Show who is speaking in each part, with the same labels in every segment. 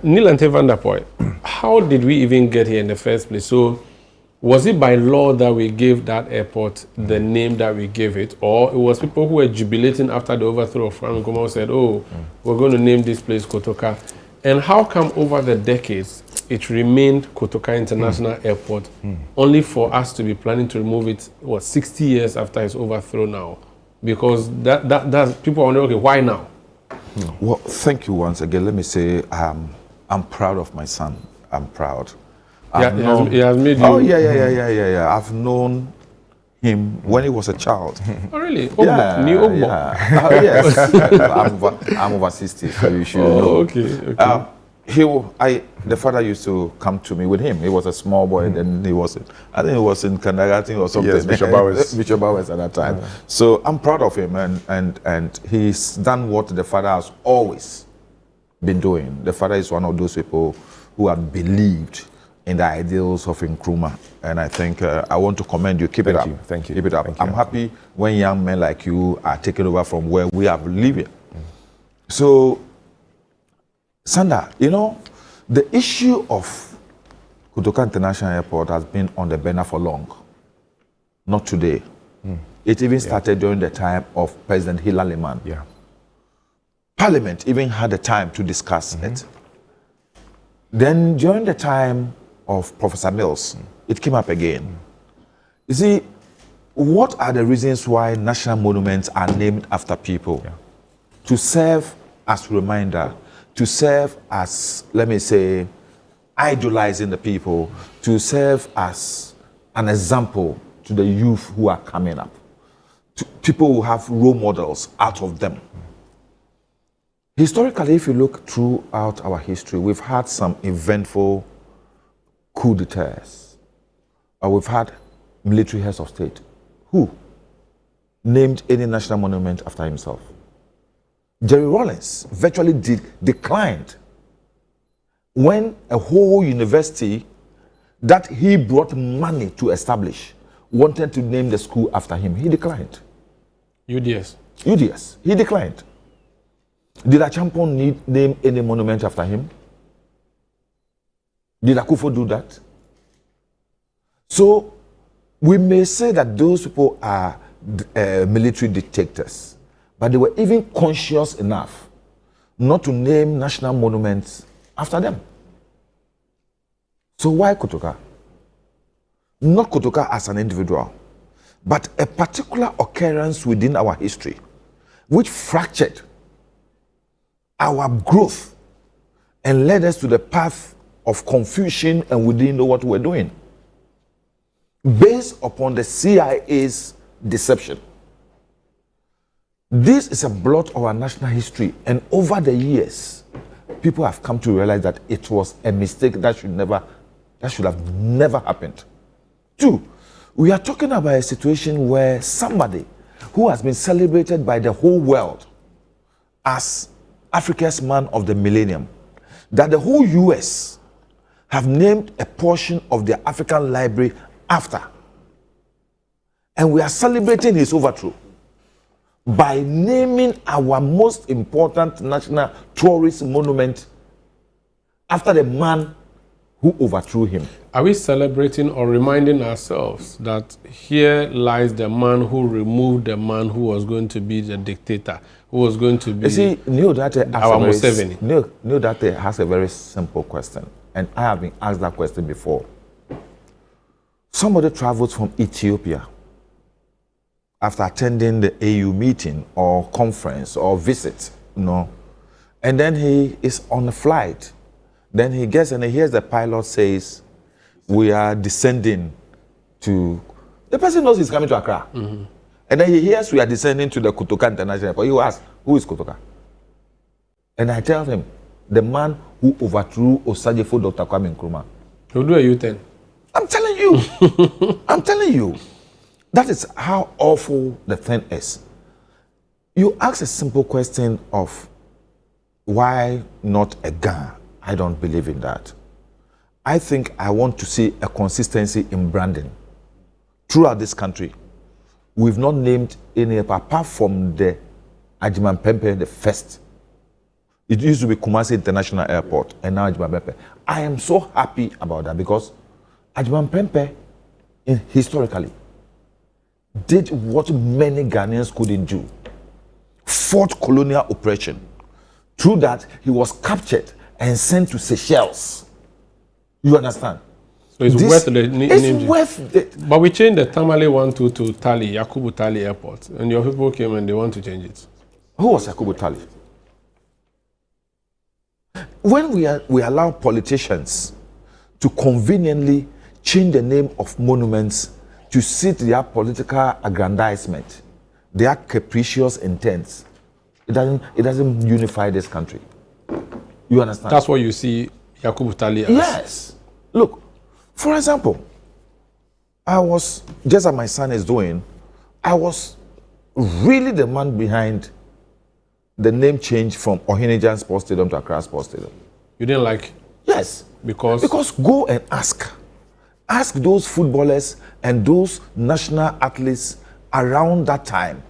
Speaker 1: Nii Lante Vanderpuye, how did we even get here in the first place? So, was it by law that we gave that airport the name that we gave it, or it was people who were jubilating after the overthrow of Kwame Nkrumah who said, oh, we're going to name this place Kotoka? And how come over the decades it remained Kotoka International Airport, only for us to be planning to remove it, 60 years after its overthrow now? Because that people wonder, okay, why now?
Speaker 2: Well, thank you once again. Let me say I'm proud of my son. I'm proud.
Speaker 1: He has made you...
Speaker 2: Oh, yeah. I've known him when he was a child.
Speaker 1: Oh, really?
Speaker 2: Yes. I'm over 60, so you should know.
Speaker 1: Okay.
Speaker 2: The father used to come to me with him. He was a small boy, then I think he was in kindergarten or something.
Speaker 3: Yes, Bishop Bowers.
Speaker 2: Bishop Bowers at that time. So I'm proud of him, and he's done what the father has always been doing. The father is one of those people who have believed in the ideals of Nkrumah, and I think I want to commend you. Keep it up.
Speaker 3: Thank you.
Speaker 2: Keep it up. I'm happy when young men like you are taking over from where we have living. So, Sanda, the issue of Kotoka International Airport has been on the banner for long, not today. It even started during the time of President Hilary Liman. Parliament even had the time to discuss it. Then during the time of Professor Mills, it came up again. You see, what are the reasons why national monuments are named after people? To serve as reminder, to serve as, let me say, idolizing the people, to serve as an example to the youth who are coming up, to people who have role models out of them. Historically, if you look throughout our history, we've had some eventful coup d'etats. We've had military heads of state who named any national monument after himself. Jerry Rawlings virtually declined when a whole university that he brought money to establish wanted to name the school after him. He declined.
Speaker 1: UDS,
Speaker 2: he declined. Did Achampon name any monument after him? Did Akufo do that? So we may say that those people are military dictators, but they were even conscious enough not to name national monuments after them. So why Kotoka? Not Kotoka as an individual, but a particular occurrence within our history which fractured our growth and led us to the path of confusion, and we didn't know what we were doing. Based upon the CIA's deception. This is a blot of our national history, and over the years, people have come to realize that it was a mistake that should have never happened. Two, we are talking about a situation where somebody who has been celebrated by the whole world as Africa's man of the millennium, that the whole US have named a portion of their African library after. And we are celebrating his overthrow by naming our most important national tourist monument after the man who overthrew him.
Speaker 1: Are we celebrating or reminding ourselves that here lies the man who removed the man who was going to be the dictator, who was going to be...
Speaker 2: You see, Neil Date has a very simple question, and I have been asked that question before. Somebody travels from Ethiopia after attending the AU meeting or conference or visit, and then he is on a flight. Then he gets and he hears the pilot says, we are descending to... The person knows he's coming to Accra. And then he hears we are descending to the Kotoka International Airport. He asks, who is Kotoka? And I tell him, the man who overthrew Osajefo Dr. Kwame Nkrumah.
Speaker 1: He'll do a U-turn.
Speaker 2: I'm telling you. I'm telling you. That is how awful the thing is. You ask a simple question of why not a gun? I don't believe in that. I think I want to see a consistency in branding. Throughout this country, we've not named any apart from the Ajiman Pempe the first. It used to be Kumasi International Airport, and now Ajibampepe. I am so happy about that because Ajibampepe, historically, did what many Ghanaians couldn't do. Fought colonial oppression. Through that, he was captured and sent to Seychelles. You understand?
Speaker 1: So it's worth the name.
Speaker 2: It's worth it.
Speaker 1: But we changed the Tamale 12 to Tali, Yakubu Tali Airport. And your people came and they want to change it.
Speaker 2: Who was Yakubu Tali? When we allow politicians to conveniently change the name of monuments to suit their political aggrandizement, their capricious intents, it doesn't unify this country. You understand?
Speaker 1: That's what you see Yakubu Tali as.
Speaker 2: Yes. Look, for example, I was, just as my son is doing, I was really the man behind the name change from Ohinijan Sports Stadium to Accra Sports Stadium.
Speaker 1: You didn't like?
Speaker 2: Yes.
Speaker 1: Because
Speaker 2: go and ask. Ask those footballers and those national athletes around that time.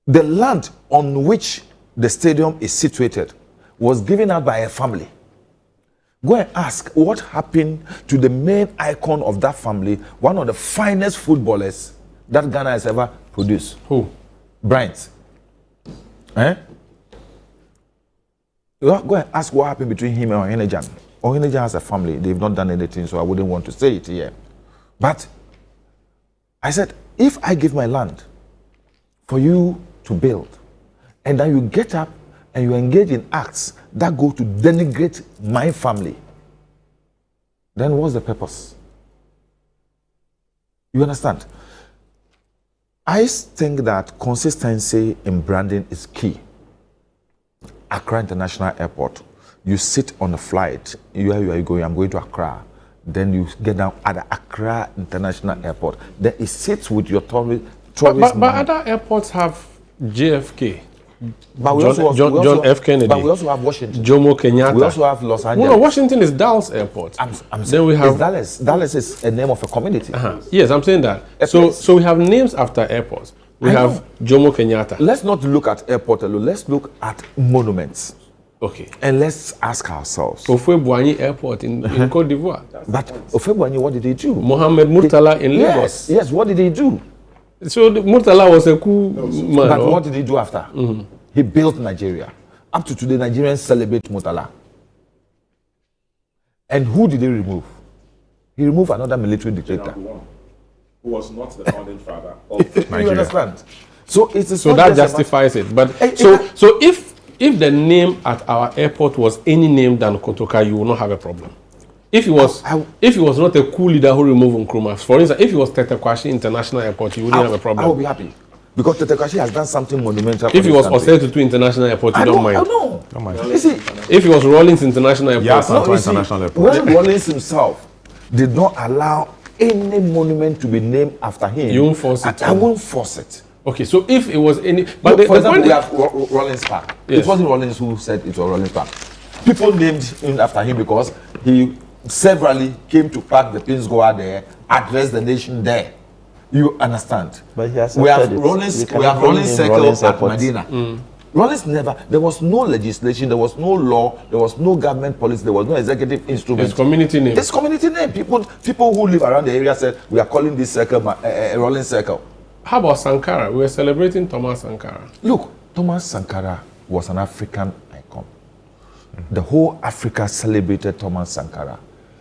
Speaker 2: The land on which the stadium is situated was given out by a family. Go and ask what happened to the main icon of that family, one of the finest footballers that Ghana has ever produced.
Speaker 1: Who?
Speaker 2: Bryant. Eh? Go and ask what happened between him and Ohinijan. Ohinijan has a family. They've not done anything, so I wouldn't want to say it here. But I said, if I give my land for you to build, and then you get up and you engage in acts that go to denigrate my family, then what's the purpose? You understand? I think that consistency in branding is key. Accra International Airport, you sit on a flight, where are you going? I'm going to Accra. Then you get down at the Accra International Airport. Then it sits with your tourist.
Speaker 1: But other airports have JFK.
Speaker 2: But we
Speaker 1: John F. Kennedy.
Speaker 2: But we also have Washington.
Speaker 1: Jomo Kenyatta.
Speaker 2: We also have Los Angeles.
Speaker 1: No, Washington is Dallas Airport.
Speaker 2: Then we have Dallas. Dallas is a name of a community.
Speaker 1: Yes, I'm saying that. So we have names after airports. We have Jomo Kenyatta.
Speaker 2: Let's not look at airport alone. Let's look at monuments.
Speaker 1: Okay.
Speaker 2: And let's ask ourselves.
Speaker 1: Ofwe-Boigny Airport in Côte d'Ivoire.
Speaker 2: But Ofwe-Boigny, what did he do?
Speaker 1: Mohammed Murtala in Lagos.
Speaker 2: Yes, what did he do?
Speaker 1: So Murtala was a cool man.
Speaker 2: But what did he do after? He built Nigeria. Up to today, Nigerians celebrate Murtala. And who did he remove? He removed another military dictator.
Speaker 3: Who was not the founding father of Nigeria.
Speaker 2: You understand? So
Speaker 1: that justifies it. But so if the name at our airport was any name than Kotoka, you will not have a problem. If it was not a cool leader who removed Nkrumah, for instance, if it was Tete Kwashi International Airport, you wouldn't have a problem.
Speaker 2: I would be happy. Because Tete Kwashi has done something monumental.
Speaker 1: If it was Osetutu International Airport, you don't mind.
Speaker 2: I know.
Speaker 3: Don't mind.
Speaker 1: If it was Rawlings International Airport,
Speaker 3: International Airport.
Speaker 2: When Rawlings himself did not allow any monument to be named after him,
Speaker 1: you won't force it.
Speaker 2: I won't force it.
Speaker 1: Okay, so if it was any, but
Speaker 2: for example, we have Rawlings Park. Yes. It wasn't Rawlings who said it was Rawlings Park. People named him after him because he severally came to park the Prince Goa there, address the nation there. You understand?
Speaker 4: But
Speaker 2: we have Rawlings Circle at Medina. Rawlings never. There was no legislation. There was no law. There was no government policy. There was no executive instrument.
Speaker 1: It's community name.
Speaker 2: It's community name. People who live around the area said we are calling this circle Rawlings Circle.
Speaker 1: How about Sankara? We were celebrating Thomas Sankara.
Speaker 2: Look, Thomas Sankara was an African icon. The whole Africa celebrated Thomas Sankara.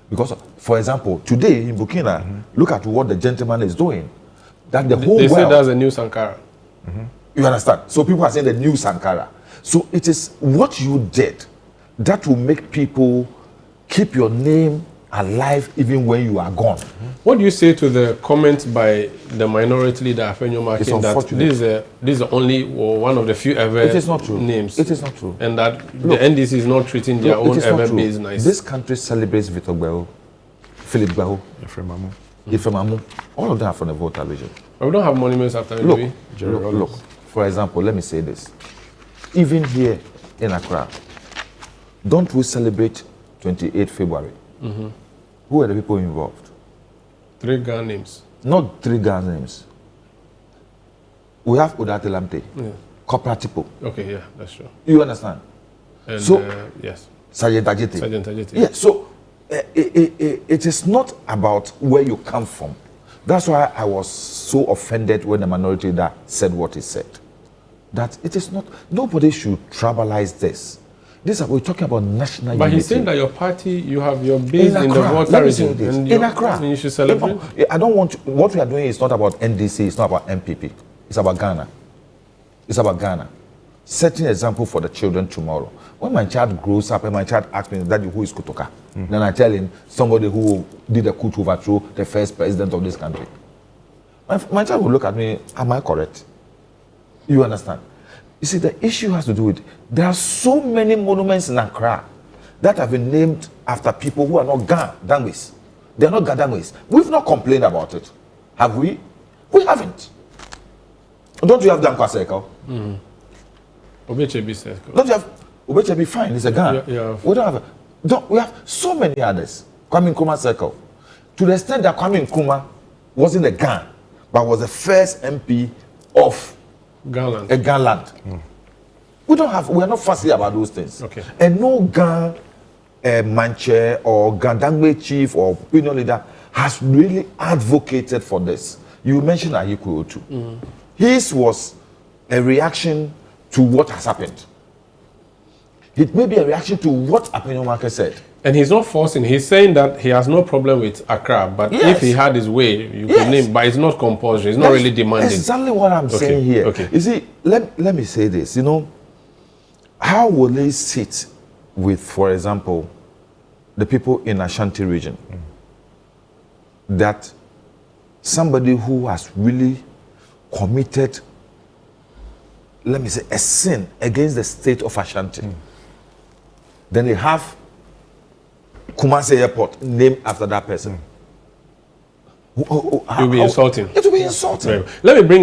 Speaker 2: Because, for example, today in Burkina, look at what the gentleman is doing. That the whole world...
Speaker 1: They say that's a new Sankara.
Speaker 2: You understand? So people are saying the new Sankara. So it is what you did that will make people keep your name alive even when you are gone.
Speaker 1: What do you say to the comment by the minority leader Afenyo Makin that this is only one of the few ever names?
Speaker 2: It is not true.
Speaker 1: And that the NDC is not treating their own ever base nice.
Speaker 2: This country celebrates Victor Gbao, Philip Gbao, Ifemamu. All of them are from the Volta region.
Speaker 1: But we don't have monuments after him.
Speaker 2: Look. For example, let me say this. Even here in Accra, don't we celebrate 28 February? Who are the people involved?
Speaker 1: 3 Ghana names.
Speaker 2: Not 3 Ghana names. We have Odate Lamte, Cooperative.
Speaker 1: Okay, yeah, that's true.
Speaker 2: You understand?
Speaker 1: And,
Speaker 2: So,
Speaker 1: yes,
Speaker 2: Sergeant Ajiti.
Speaker 1: Sergeant Ajiti.
Speaker 2: Yeah, so it is not about where you come from. That's why I was so offended when the minority leader said what he said. That it is not, nobody should tribalize this. We're talking about national unity.
Speaker 1: But he's saying that your party, you have your base in the water region. And
Speaker 2: In Accra.
Speaker 1: And you should celebrate.
Speaker 2: I don't want to, what we are doing is not about NDC, it's not about MPP. It's about Ghana. It's about Ghana. Setting an example for the children tomorrow. When my child grows up and my child asks me, Daddy, who is Kotoka? Then I tell him, somebody who did a coup to overthrow the first president of this country. My child will look at me, am I correct? You understand? You see, the issue has to do with, there are so many monuments in Accra that have been named after people who are not Dangwis. They are not Gadangwis. We've not complained about it. Have we? We haven't. Don't you have Dankwa Circle?
Speaker 1: Obechebi Circle.
Speaker 2: Don't you have Obechebi? Fine, it's a Ghana.
Speaker 1: Yeah.
Speaker 2: We don't have. We have so many others. Kwame Nkrumah Circle. To the extent that Kwame Nkrumah wasn't a Ghana, but was the first MP of
Speaker 1: Garland.
Speaker 2: a Garland. We are not fussy about those things.
Speaker 1: Okay.
Speaker 2: And no Gan Manche or Gandangwe chief or opinion leader has really advocated for this. You mentioned Ayiku too. His was a reaction to what has happened. It may be a reaction to what Apenyomarke said.
Speaker 1: And he's not forcing. He's saying that he has no problem with Accra, but
Speaker 2: Yes.
Speaker 1: if he had his way, you could
Speaker 2: Yes.
Speaker 1: name. But it's not compulsory. It's not really demanding.
Speaker 2: Exactly what I'm saying here.
Speaker 1: Okay.
Speaker 2: You see, let me say this. You know, how will they sit with, for example, the people in Ashanti region? That somebody who has really committed, let me say, a sin against the state of Ashanti. Then they have Kumasi Airport named after that person.
Speaker 1: It will be insulting.
Speaker 2: It will be insulting.
Speaker 1: Let me bring